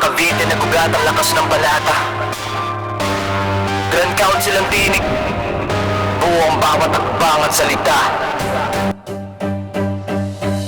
Cavite, nagugat ang lakas ng balata. Grand Council ang tinig, buo ang bawat akbang at salita.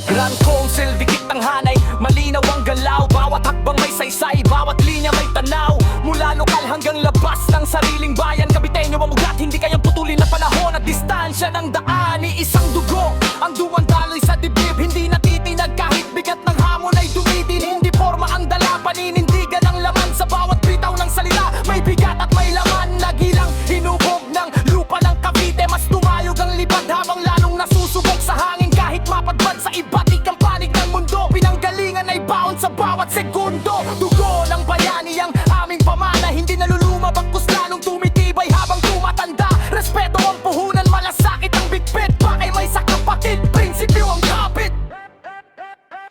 Grand Council, dikit ang hanay, malinaw ang galaw. Bawat hakbang may saysay, bawat linya may tanaw. Mula lokal hanggang labas ng sariling bayan, Caviteño ang ugat, hindi kayang putulin na panahon at distansya ng daan. Iisang dugo, ang duwan daloy sa dibdib, hindi natitinag kahit bigat ng hamon ay dumidin. Hindi forma ang dala, paninindigan ang laman sa bawat bitaw ng salita. May bigat at may laman, nagilang hinubog ng lupa ng Cavite. Mas tumayog ang libad habang lalong nasusubok sa hangin. Kahit mapadpad sa iba't ikang panig ng mundo, pinanggalingan ay baon sa bawat segundo. Dugo ng bayani ang aming pamana, hindi nalulumabagkus lalong tumitibay habang tumatanda. Respeto ang puhunan, malasakit ang bigpit, bakay may sakapatid, prinsipyo ang kapit.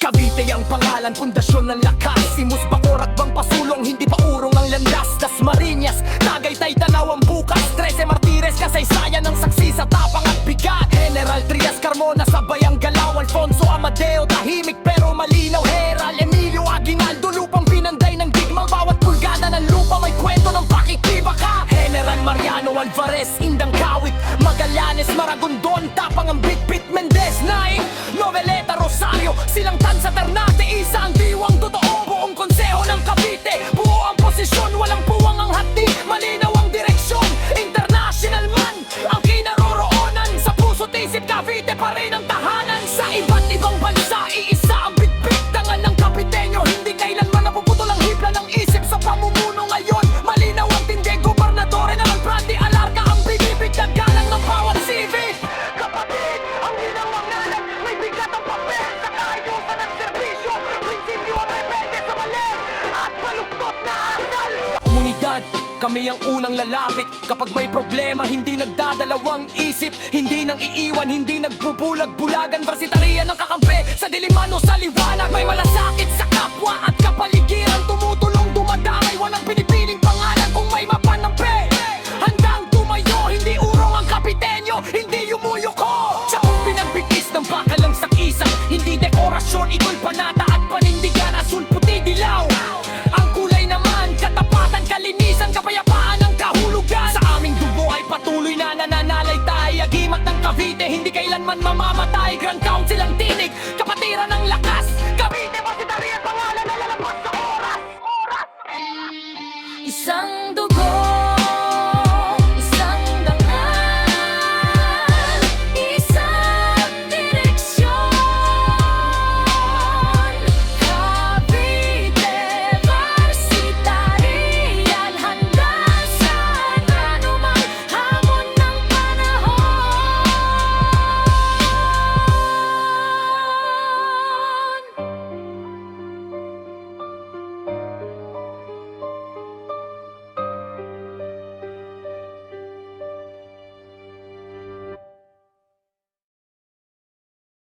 Cavite ang pangalan, pundasyon ng lakas. Imus Bacoor, Akbang Pasulong, hindi pa urong ang landas. Dasmariñas, Tagaytay, Tanaw ang bukas. 13 Martires, kasaysayan ng saksi sa tapang at bigat. General Trias, Carmona, sabay ang galaw. Alfonso Amadeo, tahimik pero malinaw. Heral Emilio Aguinaldo, lupang pinanday ng digmang. Bawat pulgada ng lupa may kwento ng pakikibaka. General Mariano Alvarez, Indang Kawit, Magallanes, Maragondon, tapang ang bitbit. Mendez, Naik, Noveleta, Rosario, silang tan sa Ternate, isa ang diwang totoo. Buong konseho ng Cavite, buo ang posisyon, walang puwang ang hati, malinaw ang direksyon. International man ang kinaroroonan, sa puso't isip Cavite pa rin ang tahanan. Sa iba't ibang bansa, iisa ang bitbit. Dangan ng Caviteño, hindi kailanman napuputol ang hibla ng isip sa pamumuno ngayon. Malinaw ang tindi, gobernadore na ng Brandi Alarca ang bibibig na galang ng bawat CV. Kapatid, ang ginawang nalag, may bigat ang papel sa kaayusan ng serbisyo. Prinsipyo ang rebelde sa mali at baluktot na asal. Komunidad, kami ang unang lalapit. Kapag may problema, hindi nagdadalawang isip. Hindi nang iiwan, hindi nagbubulag-bulagan. Varsitarian ang kakampi, sa diliman o sa liwanag. May malas